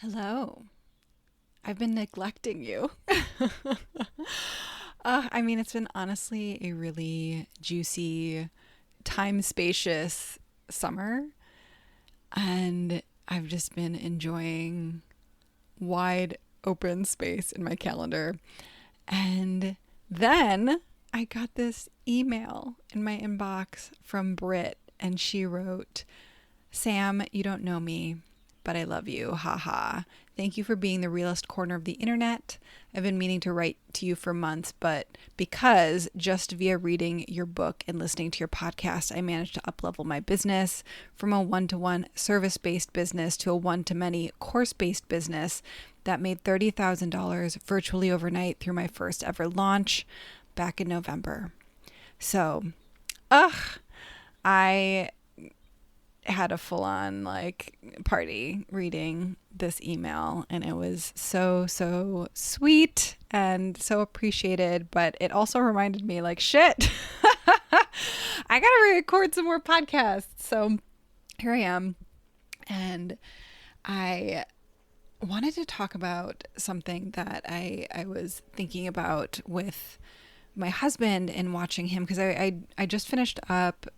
Hello. I've been neglecting you. It's been honestly a really juicy, time spacious summer, and I've just been enjoying wide open space in my calendar. And then I got this email in my inbox from Britt, and she wrote, Sam, you don't know me, but I love you. Haha. Thank you for being the realest corner of the internet. I've been meaning to write to you for months, but because just via reading your book and listening to your podcast, I managed to uplevel my business from a one-to-one service-based business to a one-to-many course-based business that made $30,000 virtually overnight through my first ever launch back in November. So, I had a full-on party reading this email, and it was so sweet and so appreciated, but it also reminded me shit. I gotta record some more podcasts. So here I am, and I wanted to talk about something that I was thinking about with my husband and watching him, because I just finished up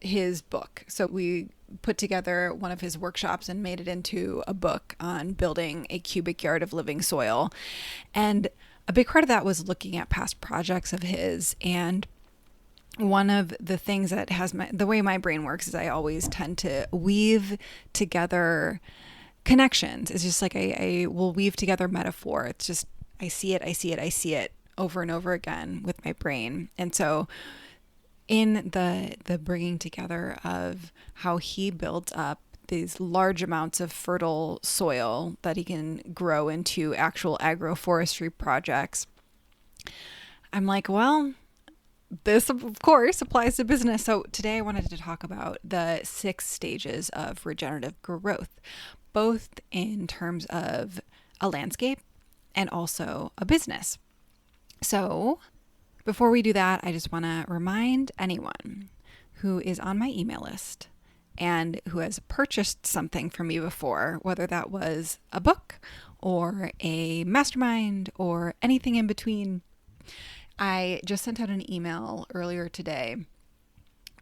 his book. So we put together one of his workshops and made it into a book on building a cubic yard of living soil. And a big part of that was looking at past projects of his. And one of the things that has the way my brain works is I always tend to weave together connections. It's just I will weave together metaphor. It's just, I see it over and over again with my brain. And so in the bringing together of how he builds up these large amounts of fertile soil that he can grow into actual agroforestry projects, I'm like, well, this of course applies to business. So today I wanted to talk about the 6 stages of regenerative growth, both in terms of a landscape and also a business. So before we do that, I just want to remind anyone who is on my email list and who has purchased something from me before, whether that was a book or a mastermind or anything in between. I just sent out an email earlier today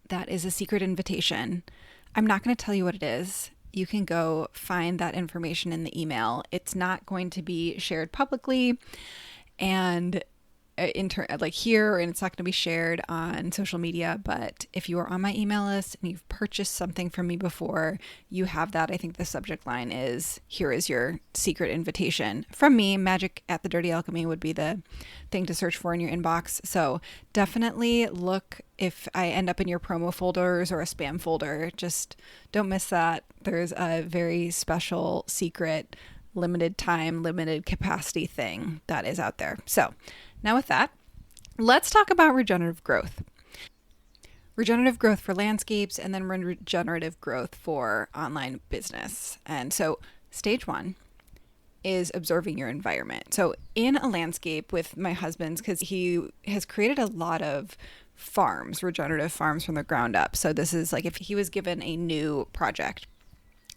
that is a secret invitation. I'm not going to tell you what it is. You can go find that information in the email. It's not going to be shared publicly, and here, and it's not going to be shared on social media. But if you are on my email list and you've purchased something from me before, you have that. I think the subject line is, here is your secret invitation from me. Magic at the Dirty Alchemy would be the thing to search for in your inbox. So definitely look if I end up in your promo folders or a spam folder. Just don't miss that. There's a very special, secret, limited time, limited capacity thing that is out there. So now with that, let's talk about regenerative growth. Regenerative growth for landscapes, and then regenerative growth for online business. And so stage 1 is observing your environment. So in a landscape with my husband's, because he has created a lot of farms, regenerative farms from the ground up. So this is if he was given a new project,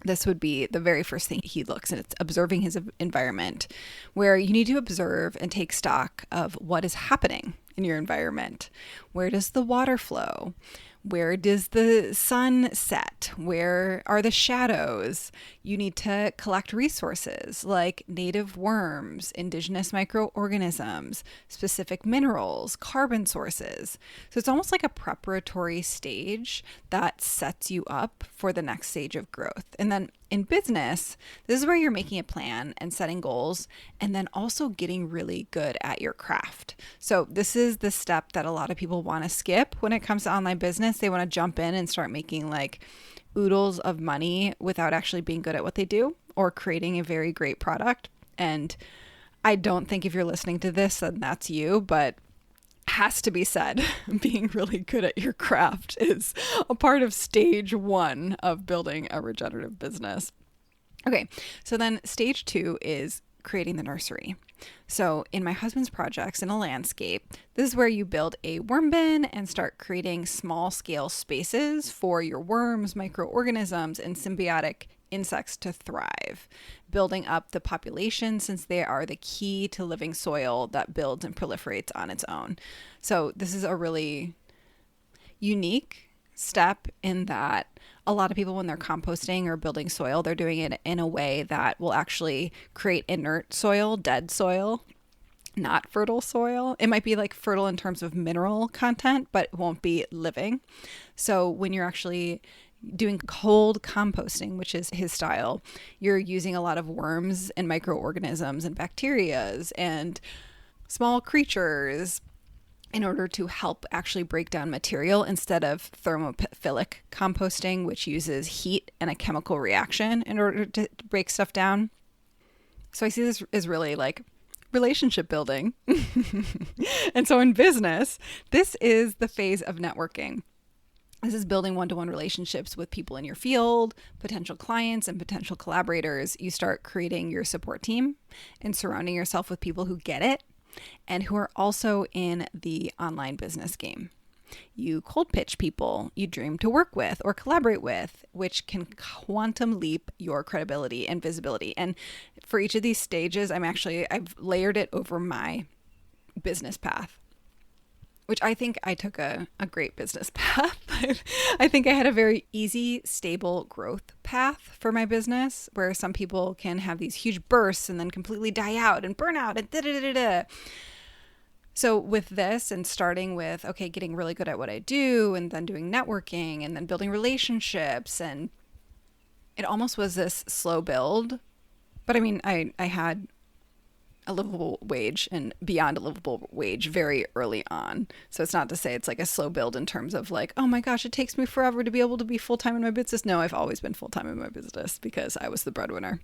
this would be the very first thing he looks, and it's observing his environment, where you need to observe and take stock of what is happening in your environment. Where does the water flow? Where does the sun set? Where are the shadows? You need to collect resources like native worms, indigenous microorganisms, specific minerals, carbon sources. So it's almost like a preparatory stage that sets you up for the next stage of growth. And then in business, this is where you're making a plan and setting goals, and then also getting really good at your craft. So this is the step that a lot of people want to skip when it comes to online business. They want to jump in and start making oodles of money without actually being good at what they do or creating a very great product. And I don't think if you're listening to this, then that's you, but has to be said, being really good at your craft is a part of stage 1 of building a regenerative business. Okay, so then stage 2 is creating the nursery. So in my husband's projects in a landscape, this is where you build a worm bin and start creating small scale spaces for your worms, microorganisms, and symbiotic insects to thrive, building up the population since they are the key to living soil that builds and proliferates on its own. So this is a really unique step in that a lot of people, when they're composting or building soil, they're doing it in a way that will actually create inert soil, dead soil, not fertile soil. It might be like fertile in terms of mineral content, but it won't be living. So when you're actually doing cold composting, which is his style, you're using a lot of worms and microorganisms and bacterias and small creatures in order to help actually break down material instead of thermophilic composting, which uses heat and a chemical reaction in order to break stuff down. So I see this as really like relationship building. And so in business, this is the phase of networking. This is building one-to-one relationships with people in your field, potential clients, and potential collaborators. You start creating your support team and surrounding yourself with people who get it and who are also in the online business game. You cold pitch people you dream to work with or collaborate with, which can quantum leap your credibility and visibility. And for each of these stages, I've layered it over my business path, which I think I took a great business path. I think I had a very easy, stable growth path for my business, where some people can have these huge bursts and then completely die out and burn out and da-da-da-da-da. So with this and starting with, okay, getting really good at what I do and then doing networking and then building relationships, and it almost was this slow build. But I mean, I had a livable wage and beyond a livable wage very early on. So it's not to say it's like a slow build in terms of like, oh my gosh, it takes me forever to be able to be full-time in my business. No, I've always been full-time in my business because I was the breadwinner.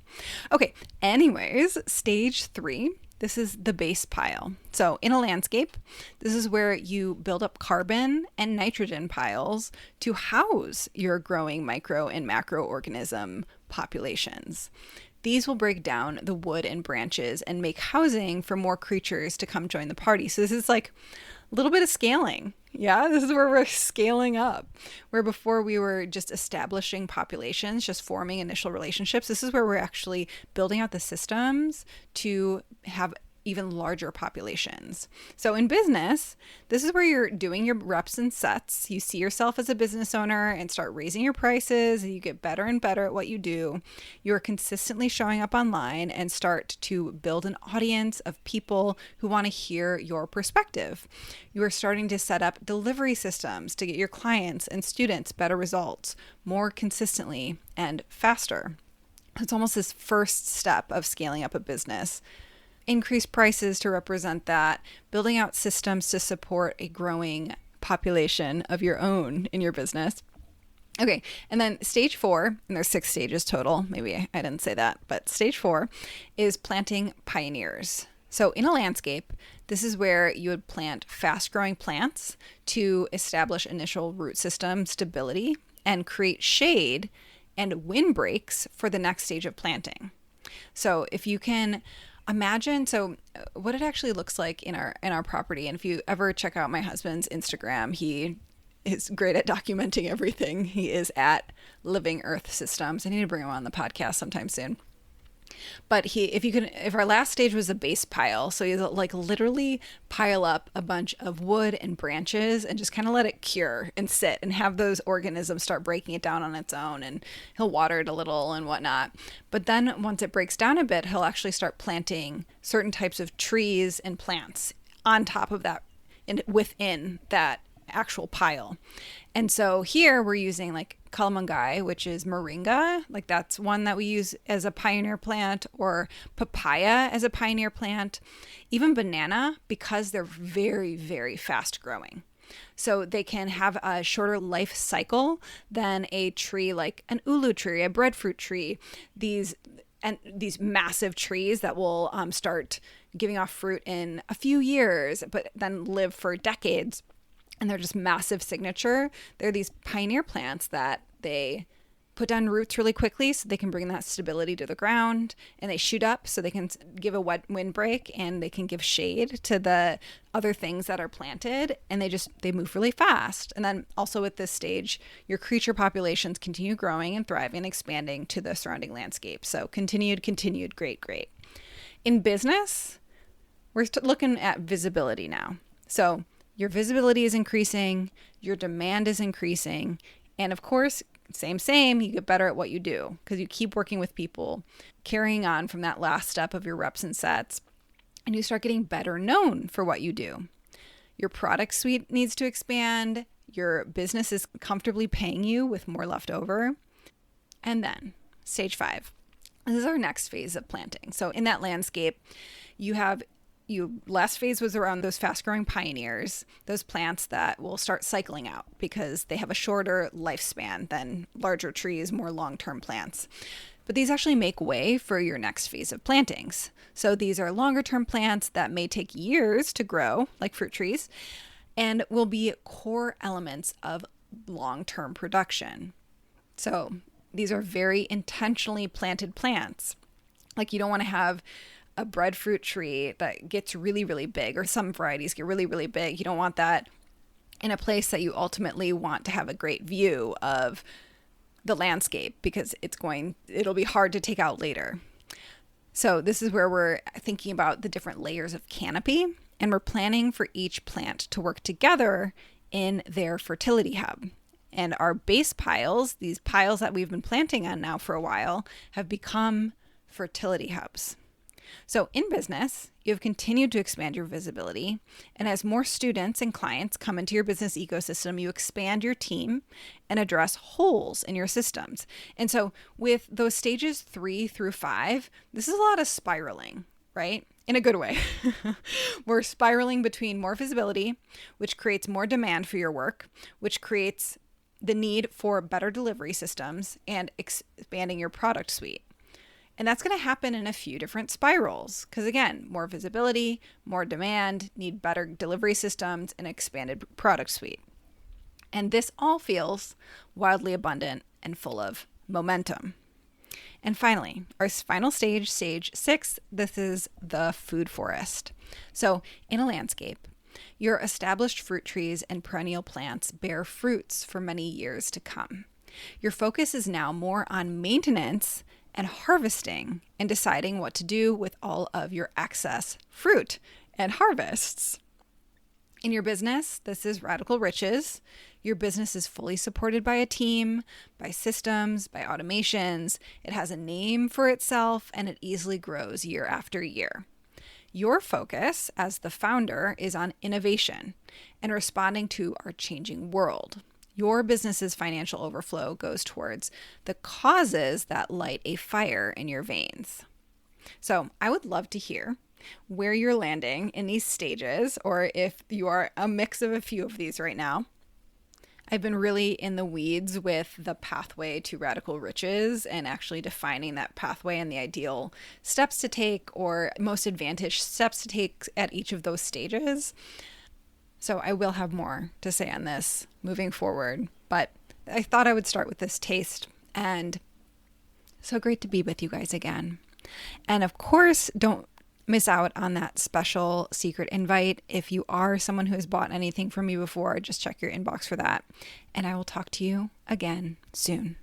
Okay. Anyways, stage 3. This is the base pile. So in a landscape, this is where you build up carbon and nitrogen piles to house your growing micro and macroorganism populations. These will break down the wood and branches and make housing for more creatures to come join the party. So this is like a little bit of scaling. Yeah, this is where we're scaling up. Where before we were just establishing populations, just forming initial relationships, this is where we're actually building out the systems to have even larger populations. So in business, this is where you're doing your reps and sets. You see yourself as a business owner and start raising your prices. You get better and better at what you do. You're consistently showing up online and start to build an audience of people who want to hear your perspective. You are starting to set up delivery systems to get your clients and students better results more consistently and faster. It's almost this first step of scaling up a business. Increase prices to represent that, building out systems to support a growing population of your own in your business. Okay, and then stage 4, and there's 6 stages total. Maybe I didn't say that, but stage 4 is planting pioneers. So in a landscape, this is where you would plant fast-growing plants to establish initial root system stability and create shade and windbreaks for the next stage of planting. So if you can imagine, so what it actually looks like in our property, and if you ever check out my husband's Instagram, he is great at documenting everything. He is at Living Earth Systems. I need to bring him on the podcast sometime soon. But if our last stage was a base pile, so you like literally pile up a bunch of wood and branches and just kind of let it cure and sit and have those organisms start breaking it down on its own, and he'll water it a little and whatnot. But then once it breaks down a bit, he'll actually start planting certain types of trees and plants on top of that and within that actual pile. And so here we're using like calamangai, which is moringa. Like that's one that we use as a pioneer plant, or papaya as a pioneer plant, even banana, because they're very, very fast growing. So they can have a shorter life cycle than a tree like an ulu tree, a breadfruit tree. These massive trees that will start giving off fruit in a few years, but then live for decades. And they're just massive signature. They're these pioneer plants that they put down roots really quickly so they can bring that stability to the ground, and they shoot up so they can give a wet windbreak and they can give shade to the other things that are planted, and they move really fast. And then also at this stage, your creature populations continue growing and thriving and expanding to the surrounding landscape. So continued, great. In business, we're looking at visibility now. So your visibility is increasing, your demand is increasing, and of course, same, you get better at what you do because you keep working with people, carrying on from that last step of your reps and sets, and you start getting better known for what you do. Your product suite needs to expand, your business is comfortably paying you with more left over. And then stage 5. This is our next phase of planting. So in that landscape, last phase was around those fast-growing pioneers, those plants that will start cycling out because they have a shorter lifespan than larger trees, more long-term plants. But these actually make way for your next phase of plantings. So these are longer-term plants that may take years to grow, like fruit trees, and will be core elements of long-term production. So these are very intentionally planted plants. Like you don't want to have a breadfruit tree that gets really, really big, or some varieties get really, really big. You don't want that in a place that you ultimately want to have a great view of the landscape because it'll be hard to take out later. So this is where we're thinking about the different layers of canopy, and we're planning for each plant to work together in their fertility hub. And our base piles, these piles that we've been planting on now for a while, have become fertility hubs. So in business, you have continued to expand your visibility, and as more students and clients come into your business ecosystem, you expand your team and address holes in your systems. And so with those stages 3 through 5, this is a lot of spiraling, right? In a good way. We're spiraling between more visibility, which creates more demand for your work, which creates the need for better delivery systems, and expanding your product suite. And that's going to happen in a few different spirals because, again, more visibility, more demand, need better delivery systems, and expanded product suite. And this all feels wildly abundant and full of momentum. And finally, our final stage, stage 6, this is the food forest. So in a landscape, your established fruit trees and perennial plants bear fruits for many years to come. Your focus is now more on maintenance and harvesting and deciding what to do with all of your excess fruit and harvests. In your business, this is radical riches. Your business is fully supported by a team, by systems, by automations. It has a name for itself, and it easily grows year after year. Your focus as the founder is on innovation and responding to our changing world. Your business's financial overflow goes towards the causes that light a fire in your veins. So I would love to hear where you're landing in these stages, or if you are a mix of a few of these right now. I've been really in the weeds with the pathway to radical riches and actually defining that pathway and the ideal steps to take or most advantaged steps to take at each of those stages. So I will have more to say on this moving forward, but I thought I would start with this taste, and so great to be with you guys again. And of course, don't miss out on that special secret invite. If you are someone who has bought anything from me before, just check your inbox for that. And I will talk to you again soon.